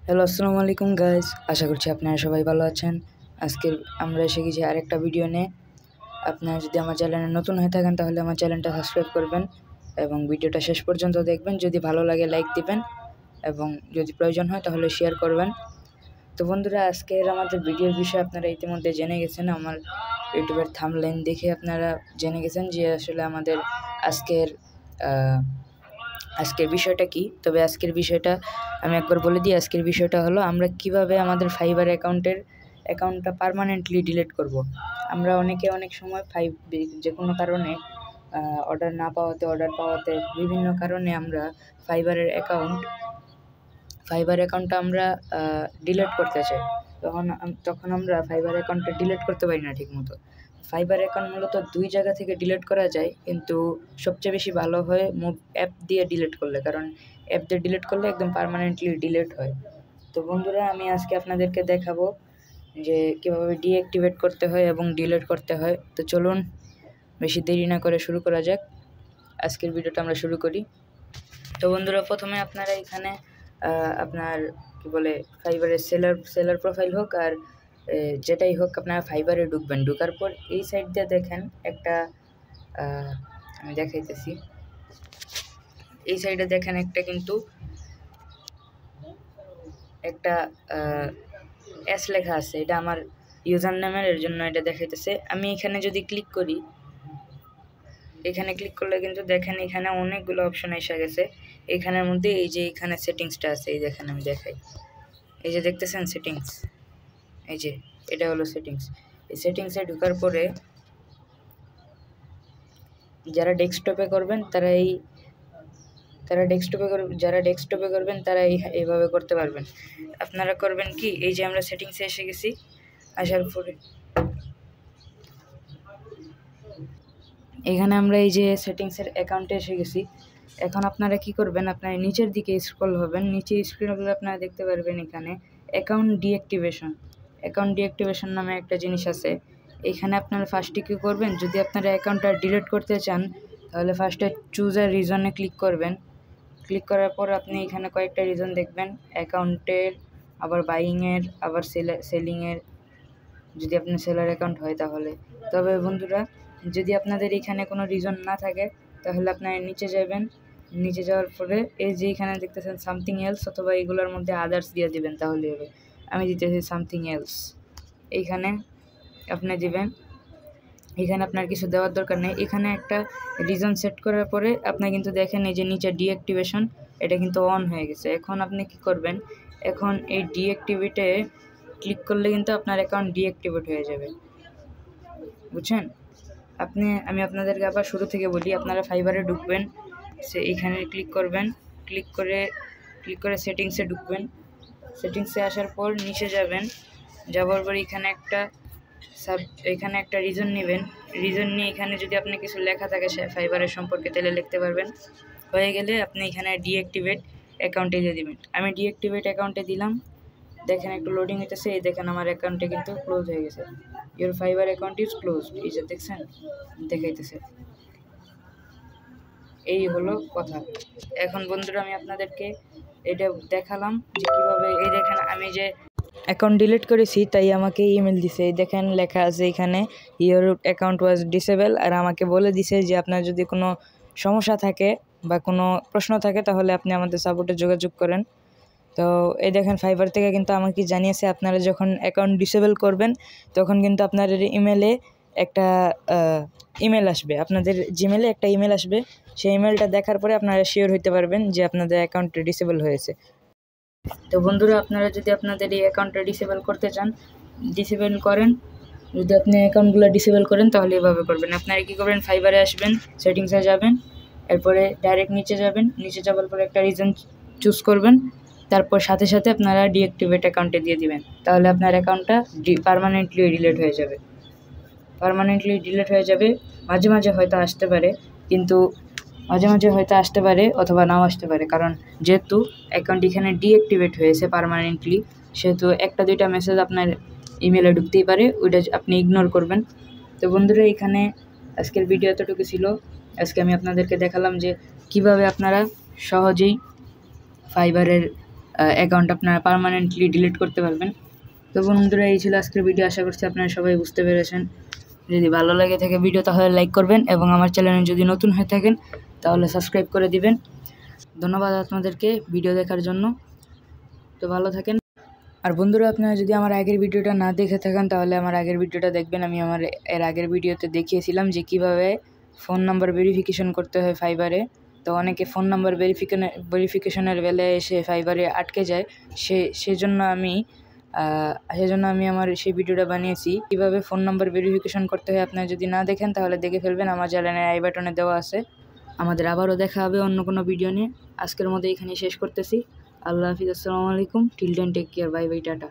Hello, আসসালামু আলাইকুম guys. আশা করছি আপনারা সবাই ভালো আছেন। আজকে আমরা এসে গেছি আরেকটা ভিডিও নিয়ে। আপনারা যদি আমার চ্যানেলে নতুন হয়ে থাকেন তাহলে আমার চ্যানেলটা সাবস্ক্রাইব করবেন এবং ভিডিওটা শেষ পর্যন্ত দেখবেন। যদি ভালো লাগে লাইক দিবেন এবং যদি প্রয়োজন হয় তাহলে শেয়ার করবেন। তো বন্ধুরা, আজকের আমাদের ভিডিওর বিষয়ে আপনারা ইতিমধ্যে জেনে গেছেন। আমার ইউটিউবের থাম্বনেইল দেখে আপনারা জেনে গেছেন যে আসলে আমাদের আজকের বিষয়টা কি। তবে আজকের বিষয়টা আমি একবার বলে দিই। আজকের বিষয়টা হলো আমরা কিভাবে আমাদের ফাইবার অ্যাকাউন্টটা পার্মানেন্টলি ডিলিট করব। আমরা অনেক সময় যে কোনো কারণে অর্ডার পাওয়াতে বিভিন্ন কারণে আমরা ফাইবার অ্যাকাউন্টটা আমরা ডিলিট করতে চাই। তখন আমরা ফাইবার অ্যাকাউন্টটা ডিলিট করতে পারি না ঠিকমতো। ফাইবার অ্যাকাউন্ট মূলত 2 জায়গা থেকে ডিলিট করা যায়, কিন্তু সবচেয়ে বেশি ভালো হয় অ্যাপ দিয়ে ডিলিট করলে, কারণ অ্যাপ দিয়ে ডিলিট করলে একদম পার্মানেন্টলি ডিলিট হয়। তো বন্ধুরা, আমি আজকে আপনাদেরকে দেখাবো যে কীভাবে ডিঅ্যাক্টিভেট করতে হয় এবং ডিলিট করতে হয়। তো চলুন বেশি দেরি না করে শুরু করা যাক। আজকের ভিডিওটা আমরা শুরু করি। তো বন্ধুরা, প্রথমে আপনারা এখানে আপনার ফাইবারের সেলার প্রোফাইল হোক আর যেটাই হোক, আপনারা ফাইবারে ঢুকবেন। ঢোকার পর এই সাইড দিয়ে দেখেন একটা আমি দেখাইতেছি। এই সাইডে দেখেন একটা এস লেখা আছে। এটা আমার ইউজার নেমের, এর জন্য এটা দেখাইতেছে। আমি এখানে যদি ক্লিক করি, এখানে ক্লিক করলে কিন্তু দেখেন এখানে অনেকগুলো অপশন এসে গেছে। এখানের মধ্যে এই যে এখানে সেটিংসটা আছে, এই দেখেন আমি দেখাই। এই যে দেখতেছেন সেটিংস, এই যে এটা হলো সেটিংস। এই সেটিংসে ঢোকার পরে যারা ডেস্কটপে করবেন তারা এইভাবে করতে পারবেন। আপনারা করবেন কি, এই যে আমরা সেটিংসে এসে গেছি। আসার পরে এখানে আমরা এই যে সেটিংসের অ্যাকাউন্টে এসে গেছি। এখন আপনারা কি করবেন, আপনারা নিচের দিকে স্ক্রল হবেন। নিচে স্ক্রল হলে আপনারা দেখতে পারবেন এখানে অ্যাকাউন্ট ডিঅ্যাক্টিভেশন নামে একটা জিনিস আছে। এখানে আপনারা ফার্স্টে কী করবেন, যদি আপনারা অ্যাকাউন্টটা ডিলিট করতে চান তাহলে ফার্স্টে চুজ আ রিজনে ক্লিক করবেন। ক্লিক করার পর আপনি এখানে কয়েকটা রিজন দেখবেন, অ্যাকাউন্টের, আবার বাইংয়ের, আবার সেলিংয়ের, যদি আপনার সেলার অ্যাকাউন্ট হয় তাহলে। তবে বন্ধুরা, যদি আপনাদের এখানে কোনো রিজন না থাকে তাহলে আপনারা নিচে যাবেন। নিচে যাওয়ার পরে এই যে এখানে দেখতেছেন সামথিং এলস, অথবা এগুলোর মধ্যে আদার্স দিয়ে দিবেন তাহলে হবে। আমি দিতেছি সামথিং এলস, এইখানে আপনি দিবেন। এখানে আপনার কিছু দেওয়ার দরকার নেই। এখানে একটা রিজন সেট করার পরে আপনি কিন্তু দেখেন এই যে নিচে ডিঅ্যাক্টিভেশন, এটা কিন্তু অন হয়ে গেছে। এখন আপনি কি করবেন, এখন এই ডিঅ্যাক্টিভেটে ক্লিক করলে কিন্তু আপনার অ্যাকাউন্ট ডিঅ্যাক্টিভেট হয়ে যাবে, বুঝছেন? আমি আপনাদেরকে আবার শুরু থেকে বলি। আপনারা ফাইবারে ঢুকবেন, এখানে ক্লিক করবেন। ক্লিক করে সেটিংসে ঢুকবেন। সেটিংসে আসার পর নিচে যাবেন। যাওয়ার পর এখানে একটা রিজন নেবেন। রিজন নিয়ে এখানে যদি আপনি কিছু লেখা থাকে ফাইবারের সম্পর্কে তাহলে লিখতে পারবেন। হয়ে গেলে আপনি এখানে ডিঅ্যাক্টিভেট অ্যাকাউন্টে দিয়ে দিবেন। আমি ডিঅ্যাক্টিভেট অ্যাকাউন্টে দিলাম। দেখেন একটু লোডিং হইতেছে। এই দেখেন আমার অ্যাকাউন্টে কিন্তু ক্লোজ হয়ে গেছে। Your fibre account is closed, এই যে দেখছেন দেখাইতেছে। এই হলো কথা। এখন বন্ধুরা, আমি আপনাদেরকে এটা দেখালাম যে কীভাবে। এই দেখেন আমি যে অ্যাকাউন্ট ডিলিট করেছি তাই আমাকে ইমেল দিছে। এই দেখেন লেখা আছে এখানে ইওর অ্যাকাউন্ট ওয়াজ ডিসেবল, আর আমাকে বলে দিছে যে আপনার যদি কোনো সমস্যা থাকে বা কোনো প্রশ্ন থাকে তাহলে আপনি আমাদের সাপোর্টে যোগাযোগ করেন। তো এই দেখেন ফাইবার থেকে কিন্তু আমাকে জানিয়েছে আপনারা যখন অ্যাকাউন্ট ডিসেবল করবেন তখন কিন্তু আপনাদের ইমেলে একটা ইমেল আসবে, আপনাদের জিমেলে একটা ইমেল আসবে। সেই ইমেলটা দেখার পরে আপনারা শিওর হতে পারবেন যে আপনাদের অ্যাকাউন্ট ডিসেবল হয়েছে। তো বন্ধুরা, আপনারা যদি আপনাদের এই অ্যাকাউন্টটা ডিসেবল করতে চান, ডিসেবল করেন। যদি আপনি অ্যাকাউন্টগুলো ডিসেবল করেন তাহলে এভাবে করবেন। আপনারা কী করবেন, ফাইবারে আসবেন, সেটিংসে যাবেন, এরপরে ডাইরেক্ট নিচে যাবেন। নিচে যাওয়ার পরে একটা রিজন চুজ করবেন। তারপর সাথে সাথে আপনারা ডিঅ্যাক্টিভেট অ্যাকাউন্টে দিয়ে দিবেন। তাহলে আপনার অ্যাকাউন্টটা পার্মানেন্টলি ডিলিট হয়ে যাবে। মাঝে মাঝে হয়তো আসতে পারে অথবা নাও আসতে পারে, কারণ যেহেতু অ্যাকাউন্ট এখানে ডিঅ্যাক্টিভেট হয়েছে পার্মানেন্টলি, সেহেতু একটা দুইটা মেসেজ আপনার ইমেলে ঢুকতেই পারে, ওইটা আপনি ইগনোর করবেন। তো বন্ধুরা, এখানে আজকের ভিডিও এতটুকু ছিল। আজকে আমি আপনাদেরকে দেখালাম যে কিভাবে আপনারা সহজেই ফাইবারের অ্যাকাউন্ট আপনারা পার্মানেন্টলি ডিলিট করতে পারবেন। তো বন্ধুরা, এই ছিল আজকের ভিডিও। আশা করছি আপনারা সবাই বুঝতে পেরেছেন। যদি ভালো লাগে থাকে ভিডিও তাহলে লাইক করবেন এবং আমার চ্যানেলে যদি নতুন হয়ে থাকেন তাহলে সাবস্ক্রাইব করে দিবেন। ধন্যবাদ আপনাদেরকে ভিডিও দেখার জন্য। তো ভালো থাকেন। আর বন্ধুরা, আপনারা যদি আমার আগের ভিডিওটা না দেখে থাকেন তাহলে আমার আগের ভিডিওটা দেখবেন। আমি আমার এর আগের ভিডিওতে দেখিয়েছিলাম যে কীভাবে ফোন নাম্বার ভেরিফিকেশন করতে হয় ফাইবারে। তো অনেকে ফোন নাম্বার ভেরিফিকেশনের বেলায় এসে ফাইবারে আটকে যায়, সেজন্য আমি আমার সেই ভিডিওটা বানিয়েছি কীভাবে ফোন নাম্বার ভেরিফিকেশন করতে হয়। আপনারা যদি না দেখেন তাহলে দেখে ফেলবেন, আমার চ্যানেলের আই বাটনে দেওয়া আছে। আমাদের আবারও দেখা হবে অন্য কোনো ভিডিও নিয়ে। আজকের মতো এখানেই শেষ করতেছি। আল্লাহ হাফিজ, আসসালামু আলাইকুম, till then take care, bye bye, tata.